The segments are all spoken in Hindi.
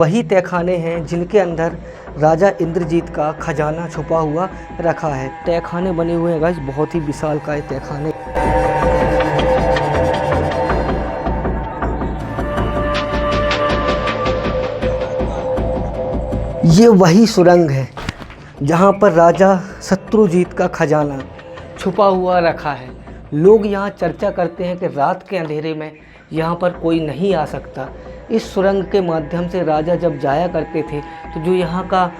वही तहखाने हैं जिनके अंदर राजा इंद्रजीत का खजाना छुपा हुआ रखा है। तहखाने बने हुए हैं गाइस, बहुत ही विशालकाय तहखाने। ये वही सुरंग है जहाँ पर राजा शत्रुजीत का खजाना छुपा हुआ रखा है। लोग यहाँ चर्चा करते हैं कि रात के अंधेरे में यहाँ पर कोई नहीं आ सकता। इस सुरंग के माध्यम से राजा जब जाया करते थे तो जो यहाँ का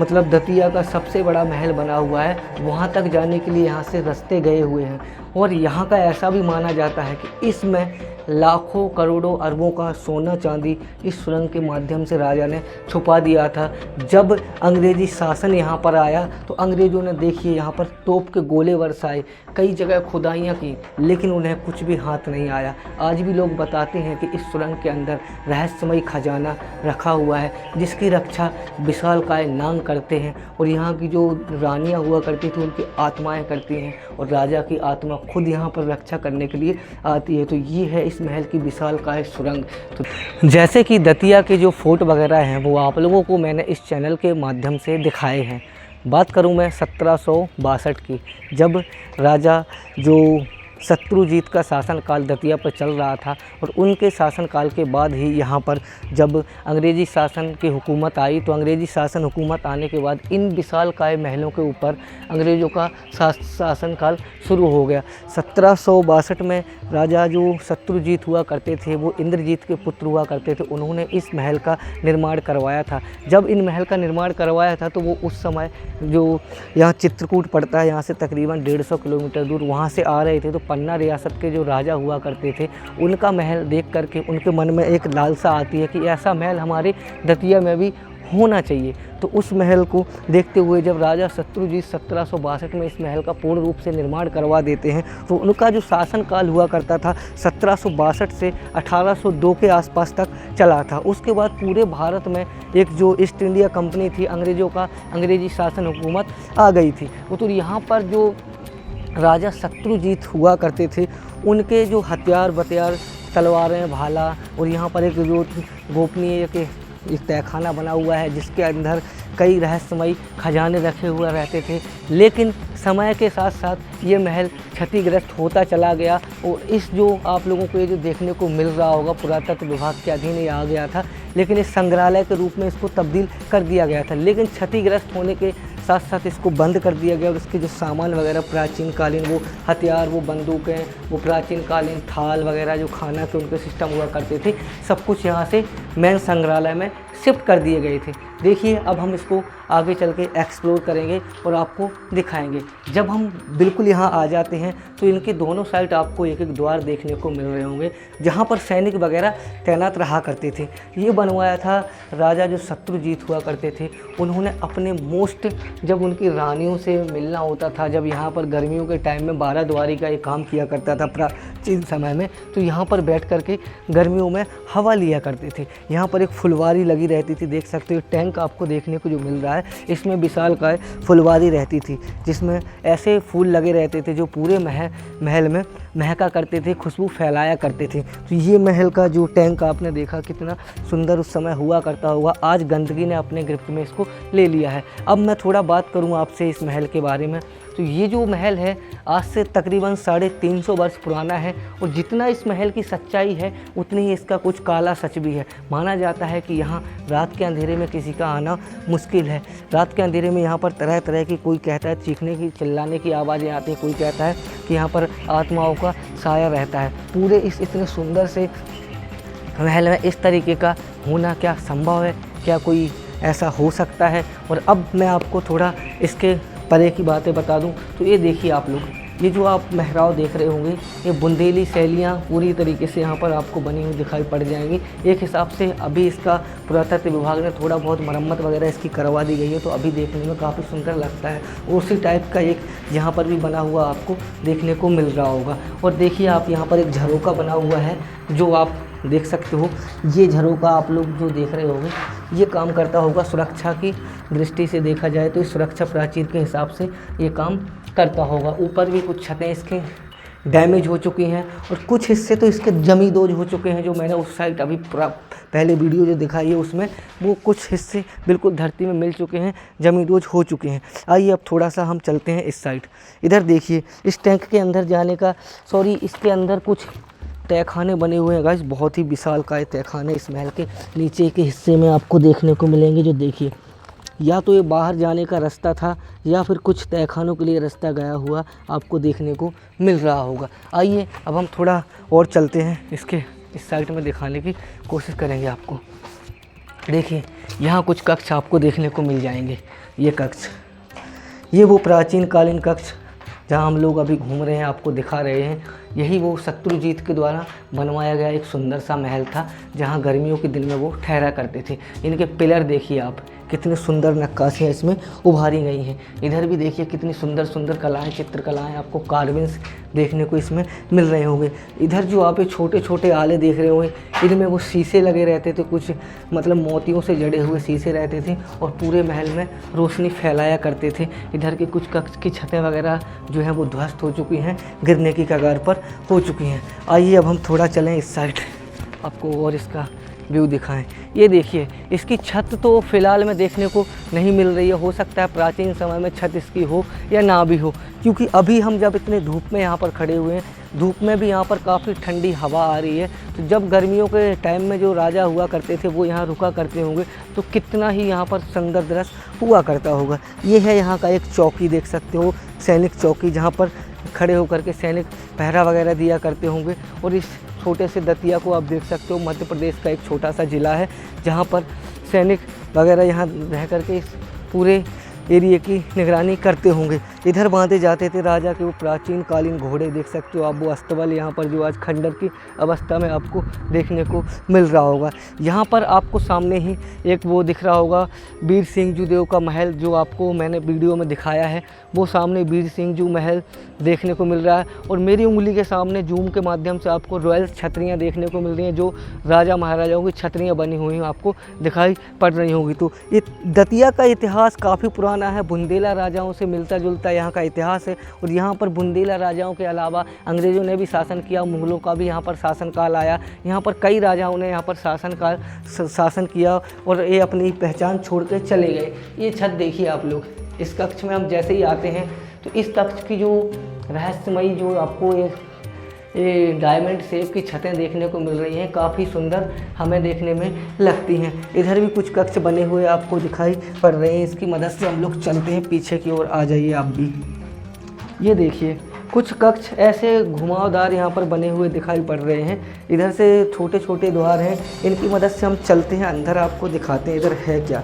मतलब दतिया का सबसे बड़ा महल बना हुआ है, वहाँ तक जाने के लिए यहाँ से रास्ते गए हुए हैं। और यहाँ का ऐसा भी माना जाता है कि इसमें लाखों करोड़ों अरबों का सोना चांदी इस सुरंग के माध्यम से राजा ने छुपा दिया था। जब अंग्रेज़ी शासन यहाँ पर आया तो अंग्रेज़ों ने देखिए यहाँ पर तोप के गोले बरसाए, कई जगह खुदाइयाँ की, लेकिन उन्हें कुछ भी हाथ नहीं आया। आज भी लोग बताते हैं कि इस सुरंग के अंदर रहस्यमयी खजाना रखा हुआ है, जिसकी रक्षा विशालकाय नाग करते हैं। और यहाँ की जो रानियाँ हुआ करती थी उनकी आत्माएँ करती हैं, और राजा की आत्मा खुद यहाँ पर रक्षा करने के लिए आती है। तो ये है इस महल की विशालकाय सुरंग। तो जैसे कि दतिया के जो फोर्ट वगैरह हैं वो आप लोगों को मैंने इस चैनल के माध्यम से दिखाए हैं। बात करूं मैं 1762 की, जब राजा जो शत्रुजीत का शासनकाल दतिया पर चल रहा था, और उनके शासनकाल के बाद ही यहाँ पर जब अंग्रेज़ी शासन की हुकूमत आई, तो अंग्रेज़ी शासन हुकूमत आने के बाद इन विशालकाय महलों के ऊपर अंग्रेज़ों का शासनकाल शुरू हो गया। 1762 में राजा जो शत्रुजीत हुआ करते थे वो इंद्रजीत के पुत्र हुआ करते थे। उन्होंने इस महल का निर्माण करवाया था। जब इन महल का निर्माण करवाया था तो वो उस समय जो यहाँ चित्रकूट पड़ता है, यहाँ से तकरीबन 150 किलोमीटर दूर, वहाँ से आ रहे थे। तो पन्ना रियासत के जो राजा हुआ करते थे उनका महल देख करके उनके मन में एक लालसा आती है कि ऐसा महल हमारे दतिया में भी होना चाहिए। तो उस महल को देखते हुए जब राजा शत्रुजीत 1762 में इस महल का पूर्ण रूप से निर्माण करवा देते हैं, तो उनका जो शासनकाल हुआ करता था 1762 से 1802 के आसपास तक चला था। उसके बाद पूरे भारत में एक जो ईस्ट इंडिया कंपनी थी, अंग्रेज़ों का अंग्रेज़ी शासन हुकूमत आ गई थी। तो यहाँ पर जो राजा शत्रुजीत हुआ करते थे उनके जो हथियार बतियार, तलवारें, भाला, और यहाँ पर एक जो गोपनीय एक तहखाना बना हुआ है जिसके अंदर कई रहस्यमयी खजाने रखे हुए रहते थे। लेकिन समय के साथ साथ ये महल क्षतिग्रस्त होता चला गया, और इस जो आप लोगों को ये जो देखने को मिल रहा होगा, पुरातत्व विभाग के अधीन ये आ गया था, लेकिन इस संग्रहालय के रूप में इसको तब्दील कर दिया गया था। लेकिन क्षतिग्रस्त होने के साथ साथ इसको बंद कर दिया गया, और इसके जो सामान वगैरह प्राचीन कालीन, वो हथियार, वो बंदूकें, वो प्राचीन कालीन थाल वगैरह जो खाना के उनके सिस्टम हुआ करते थे, सब कुछ यहाँ से मेन संग्रहालय में शिफ्ट कर दिए गए थे। देखिए अब हम इसको आगे चल के एक्सप्लोर करेंगे और आपको दिखाएंगे। जब हम बिल्कुल यहाँ आ जाते हैं तो इनके दोनों साइड आपको एक एक द्वार देखने को मिल रहे होंगे जहाँ पर सैनिक वगैरह तैनात रहा करते थे। ये बनवाया था राजा जो शत्रुजीत हुआ करते थे, उन्होंने अपने मोस्ट, जब उनकी रानियों से मिलना होता था, जब यहाँ पर गर्मियों के टाइम में 12 द्वारी का एक काम किया करता था प्राचीन समय में, तो यहाँ पर बैठ करके गर्मियों में हवा लिया करते थे। यहाँ पर एक फुलवारी लगी रहती थी, देख सकते हो टैंक आपको देखने को जो मिल रहा है, इसमें विशालकाय फुलवारी रहती थी जिसमें ऐसे फूल लगे रहते थे जो पूरे महल में महका करते थे, खुशबू फैलाया करते थे। तो ये महल का जो टैंक आपने देखा कितना सुंदर उस समय हुआ करता होगा, आज गंदगी ने अपने गिरफ्त में इसको ले लिया है। अब मैं थोड़ा बात करूँ आपसे इस महल के बारे में। तो ये जो महल है आज से तकरीबन 350 वर्ष पुराना है, और जितना इस महल की सच्चाई है उतनी ही इसका कुछ काला सच भी है। माना जाता है कि यहाँ रात के अंधेरे में किसी का आना मुश्किल है। रात के अंधेरे में यहाँ पर तरह तरह की, कोई कहता है चीखने की, चिल्लाने की आवाज़ें आती हैं, कोई कहता है कि यहाँ पर आत्माओं का साया रहता है। पूरे इस इतने सुंदर से महल में इस तरीके का होना क्या संभव है? क्या कोई ऐसा हो सकता है? और अब मैं आपको थोड़ा इसके परे की बातें बता दूं तो ये देखिए आप लोग, ये जो आप मेहराब देख रहे होंगे, ये बुंदेली शैलियाँ पूरी तरीके से यहाँ पर आपको बनी हुई दिखाई पड़ जाएंगी। एक हिसाब से अभी इसका पुरातत्व विभाग ने थोड़ा बहुत मरम्मत वगैरह इसकी करवा दी गई है, तो अभी देखने में काफ़ी सुंदर लगता है। उसी टाइप का एक यहाँ पर भी बना हुआ आपको देखने को मिल रहा होगा। और देखिए आप यहाँ पर एक झरोका बना हुआ है जो आप देख सकते हो। ये झरोका आप लोग जो देख रहे होंगे, ये काम करता होगा सुरक्षा की दृष्टि से देखा जाए तो इस सुरक्षा प्राचीर के हिसाब से ये काम करता होगा। ऊपर भी कुछ छतें इसके डैमेज हो चुकी हैं और कुछ हिस्से तो इसके जमींदोज हो चुके हैं। जो मैंने उस साइड अभी पहले वीडियो जो दिखाई है उसमें वो कुछ हिस्से बिल्कुल धरती में मिल चुके हैं, जमींदोज हो चुके हैं। आइए अब थोड़ा सा हम चलते हैं इस साइड। इधर देखिए इस टैंक के अंदर जाने का, सॉरी इसके अंदर कुछ तहखाने बने हुए हैं गाइस, बहुत ही विशालकाय तहखाने इस महल के नीचे के हिस्से में आपको देखने को मिलेंगे। जो देखिए या तो ये बाहर जाने का रास्ता था या फिर कुछ तहखानों के लिए रास्ता गया हुआ आपको देखने को मिल रहा होगा। आइए अब हम थोड़ा और चलते हैं, इसके इस साइड में दिखाने की कोशिश करेंगे आपको। देखिए यहाँ कुछ कक्ष आपको देखने को मिल जाएंगे। ये कक्ष, ये वो प्राचीन कालीन कक्ष जहाँ हम लोग अभी घूम रहे हैं, आपको दिखा रहे हैं। यही वो शत्रुजीत के द्वारा बनवाया गया एक सुंदर सा महल था जहाँ गर्मियों के दिन में वो ठहरा करते थे। इनके पिलर देखिए आप, कितनी सुंदर नक्काशियाँ इसमें उभारी गई हैं। इधर भी देखिए कितनी सुंदर सुंदर कलाएँ, चित्रकलाएँ आपको कार्विंग्स देखने को इसमें मिल रहे होंगे। इधर जो आप ये छोटे छोटे आले देख रहे होंगे, इनमें वो शीशे लगे रहते थे, कुछ मतलब मोतियों से जड़े हुए शीशे रहते थे और पूरे महल में रोशनी फैलाया करते थे। इधर के कुछ कक्ष की छतें वगैरह जो हैं वो ध्वस्त हो चुकी हैं, गिरने की कगार पर हो चुकी हैं। आइए अब हम थोड़ा चलें इस साइड, आपको और इसका व्यू दिखाएं। ये देखिए इसकी छत तो फ़िलहाल में देखने को नहीं मिल रही है, हो सकता है प्राचीन समय में छत इसकी हो या ना भी हो, क्योंकि अभी हम जब इतने धूप में यहाँ पर खड़े हुए हैं, धूप में भी यहाँ पर काफ़ी ठंडी हवा आ रही है। तो जब गर्मियों के टाइम में जो राजा हुआ करते थे वो यहाँ रुका करते होंगे तो कितना ही यहाँ पर सुंदर दृश्य हुआ करता होगा। ये है यहाँ का एक चौकी, देख सकते हो सैनिक चौकी, जहाँ पर खड़े होकर के सैनिक पहरा वगैरह दिया करते होंगे। और इस छोटे से दतिया को आप देख सकते हो, मध्य प्रदेश का एक छोटा सा ज़िला है जहाँ पर सैनिक वगैरह यहाँ रह करके इस पूरे एरिया की निगरानी करते होंगे। इधर बांधे जाते थे राजा के वो प्राचीन कालीन घोड़े, देख सकते हो आप वो अस्तबल यहाँ पर जो आज खंडर की अवस्था में आपको देखने को मिल रहा होगा। यहाँ पर आपको सामने ही एक वो दिख रहा होगा वीर सिंह जू देव का महल, जो आपको मैंने वीडियो में दिखाया है। वो सामने वीर सिंह जू महल देखने को मिल रहा है और मेरी उंगली के सामने जूम के माध्यम से आपको रॉयल छतरियाँ देखने को मिल रही हैं, जो राजा महाराजाओं की छतरियाँ बनी हुई हैं आपको दिखाई पड़ रही होंगी। तो ये दतिया का इतिहास काफ़ी पुराना है, बुंदेला राजाओं से मिलता जुलता यहाँ का इतिहास है। और यहाँ पर बुंदेला राजाओं के अलावा अंग्रेज़ों ने भी शासन किया, मुग़लों का भी यहाँ पर शासनकाल आया। यहाँ पर कई राजाओं ने यहाँ पर शासन किया और ये अपनी पहचान छोड़ के चले गए। ये छत देखिए आप लोग, इस कक्ष में हम जैसे ही आते हैं तो इस कक्ष की जो रहस्यमयी जो आपको ये डायमंड शेप की छतें देखने को मिल रही हैं, काफ़ी सुंदर हमें देखने में लगती हैं। इधर भी कुछ कक्ष बने हुए आपको दिखाई पड़ रहे हैं। इसकी मदद से हम लोग चलते हैं पीछे की ओर, आ जाइए आप भी। ये देखिए कुछ कक्ष ऐसे घुमावदार यहाँ पर बने हुए दिखाई पड़ रहे हैं। इधर से छोटे छोटे द्वार हैं, इनकी मदद से हम चलते हैं अंदर, आपको दिखाते हैं इधर है क्या।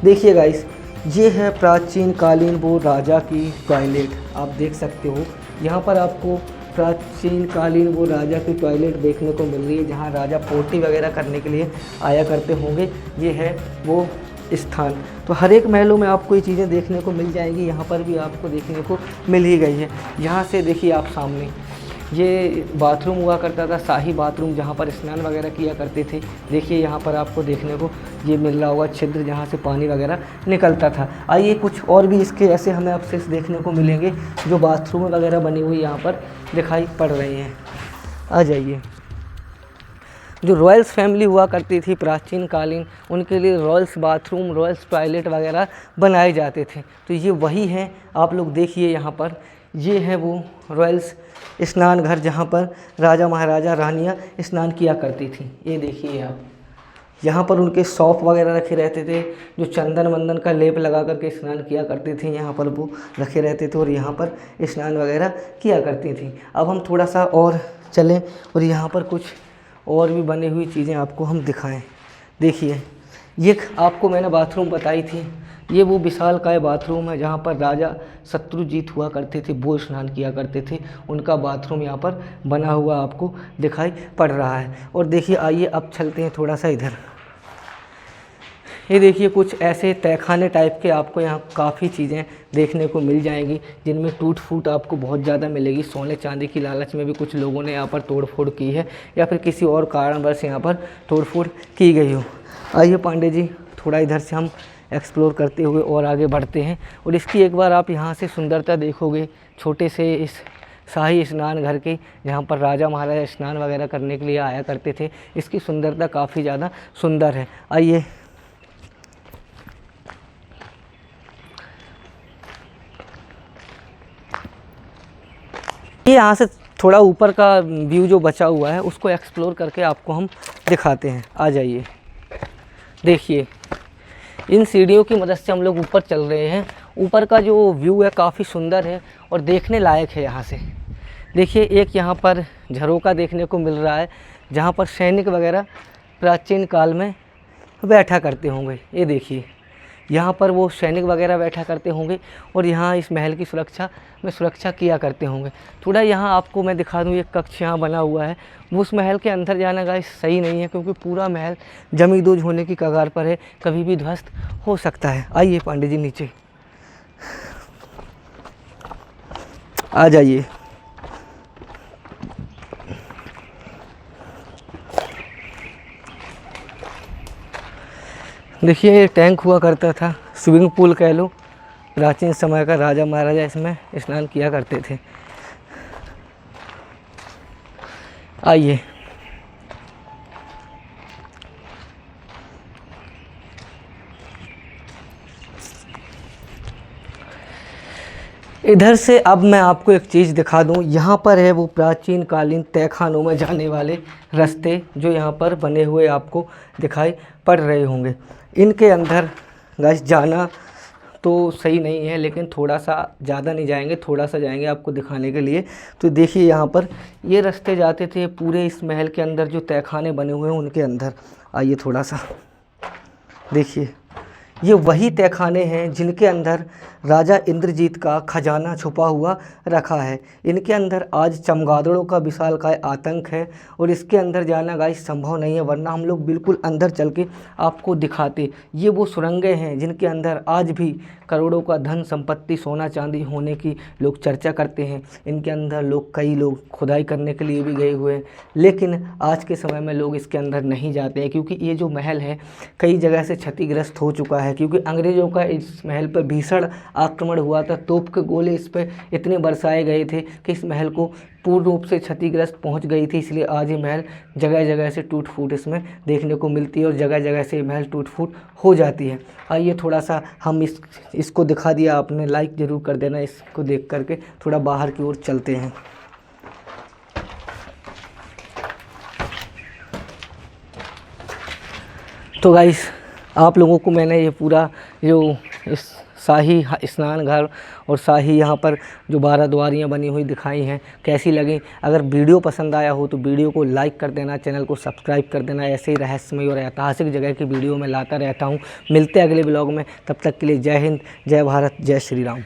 देखिए गाइस, ये है प्राचीन कालीन वो राजा की टॉयलेट, आप देख सकते हो। यहाँ पर आपको प्राचीन कालीन वो राजा की टॉयलेट देखने को मिल रही है, जहाँ राजा पोटी वगैरह करने के लिए आया करते होंगे। ये है वो स्थान। तो हर एक महलों में आपको ये चीज़ें देखने को मिल जाएंगी, यहाँ पर भी आपको देखने को मिल ही गई है। यहाँ से देखिए आप सामने ये बाथरूम हुआ करता था, शाही बाथरूम, जहाँ पर स्नान वगैरह किया करते थे। देखिए यहाँ पर आपको देखने को ये मिल रहा होगा छिद्र, जहाँ से पानी वगैरह निकलता था। आइए कुछ और भी इसके ऐसे हमें अवशेष देखने को मिलेंगे जो बाथरूम वगैरह बनी हुई यहाँ पर दिखाई पड़ रही हैं। आ जाइए। जो रॉयल्स फैमिली हुआ करती थी प्राचीन कालीन, उनके लिए रॉयल्स बाथरूम, रॉयल्स टॉयलेट वगैरह बनाए जाते थे। तो ये वही हैं, आप लोग देखिए यहाँ पर ये है वो रॉयल्स स्नान घर, जहाँ पर राजा महाराजा रानियाँ स्नान किया करती थी। ये देखिए आप, यहाँ पर उनके सौंफ वगैरह रखे रहते थे, जो चंदन वंदन का लेप लगा करके स्नान किया करते थे, यहाँ पर वो रखे रहते थे और यहाँ पर स्नान वगैरह किया करती थी। अब हम थोड़ा सा और चलें और यहाँ पर कुछ और भी बनी हुई चीज़ें आपको हम दिखाएं। देखिए ये आपको मैंने बाथरूम बताई थी, ये वो विशालकाय बाथरूम है जहाँ पर राजा शत्रुजीत हुआ करते थे, वो स्नान किया करते थे। उनका बाथरूम यहाँ पर बना हुआ आपको दिखाई पड़ रहा है। और देखिए आइए अब चलते हैं थोड़ा सा इधर। ये देखिए कुछ ऐसे तहखाने टाइप के आपको यहाँ काफ़ी चीज़ें देखने को मिल जाएंगी, जिनमें टूट फूट आपको बहुत ज़्यादा मिलेगी। सोने चांदी की लालच में भी कुछ लोगों ने यहाँ पर तोड़ फोड़ की है, या फिर किसी और कारणवश यहाँ पर तोड़ फोड़ की गई हो। आइए पांडे जी, थोड़ा इधर से हम एक्सप्लोर करते हुए और आगे बढ़ते हैं। और इसकी एक बार आप यहाँ से सुंदरता देखोगे, छोटे से इस शाही स्नान घर की, जहाँ पर राजा महाराजा स्नान वगैरह करने के लिए आया करते थे। इसकी सुंदरता काफ़ी ज़्यादा सुंदर है। आइए ये यहाँ से थोड़ा ऊपर का व्यू जो बचा हुआ है उसको एक्सप्लोर करके आपको हम दिखाते हैं। आ जाइए, देखिए इन सीढ़ियों की मदद से हम लोग ऊपर चल रहे हैं। ऊपर का जो व्यू है काफ़ी सुंदर है और देखने लायक है। यहाँ से देखिए एक यहाँ पर झरोका देखने को मिल रहा है, जहाँ पर सैनिक वगैरह प्राचीन काल में बैठा करते होंगे। ये देखिए यहाँ पर वो सैनिक वगैरह बैठा करते होंगे और यहाँ इस महल की सुरक्षा किया करते होंगे। थोड़ा यहाँ आपको मैं दिखा दूँ, एक कक्ष यहाँ बना हुआ है। वो उस महल के अंदर जाना गाइस सही नहीं है, क्योंकि पूरा महल जमींदोज होने की कगार पर है, कभी भी ध्वस्त हो सकता है। आइए पांडे जी नीचे आ जाइए। देखिए ये टैंक हुआ करता था, स्विमिंग पूल कह लो, प्राचीन समय का। राजा महाराजा इसमें स्नान किया करते थे। आइए इधर से अब मैं आपको एक चीज़ दिखा दूं। यहाँ पर है वो प्राचीन कालीन तहखानों में जाने वाले रास्ते, जो यहाँ पर बने हुए आपको दिखाई पड़ रहे होंगे। इनके अंदर गाइस जाना तो सही नहीं है, लेकिन थोड़ा सा, ज़्यादा नहीं जाएंगे, थोड़ा सा जाएंगे आपको दिखाने के लिए। तो देखिए यहाँ पर ये रास्ते जाते थे पूरे इस महल के अंदर, जो तहखाने बने हुए हैं उनके अंदर। आइए थोड़ा सा देखिए, ये वही तहखाने हैं जिनके अंदर राजा इंद्रजीत का खजाना छुपा हुआ रखा है। इनके अंदर आज चमगादड़ों का विशालकाय आतंक है और इसके अंदर जाना गाइस संभव नहीं है, वरना हम लोग बिल्कुल अंदर चल के आपको दिखाते। ये वो सुरंगें हैं जिनके अंदर आज भी करोड़ों का धन संपत्ति, सोना चांदी होने की लोग चर्चा करते हैं। इनके अंदर कई लोग खुदाई करने के लिए भी गए हुए हैं, लेकिन आज के समय में लोग इसके अंदर नहीं जाते हैं, क्योंकि ये जो महल है कई जगह से क्षतिग्रस्त हो चुका है। क्योंकि अंग्रेज़ों का इस महल पर भीषण आक्रमण हुआ था, तोप के गोले इस पर इतने बरसाए गए थे कि इस महल को पूर्ण रूप से क्षतिग्रस्त पहुंच गई थी। इसलिए आज ये महल जगह जगह से टूट फूट इसमें देखने को मिलती है और जगह जगह से ये महल टूट फूट हो जाती है। आइए थोड़ा सा हम इसको दिखा दिया, आपने लाइक ज़रूर कर देना इसको देख करके। थोड़ा बाहर की ओर चलते हैं। तो गाइस आप लोगों को मैंने ये पूरा जो इस शाही स्नान घर और शाही यहाँ पर जो 12 द्वारियाँ बनी हुई दिखाई हैं, कैसी लगी? अगर वीडियो पसंद आया हो तो वीडियो को लाइक कर देना, चैनल को सब्सक्राइब कर देना। ऐसे ही रहस्यमय और ऐतिहासिक जगह की वीडियो मैं लाता रहता हूँ। मिलते हैं अगले ब्लॉग में, तब तक के लिए जय हिंद, जय भारत, जय श्री राम।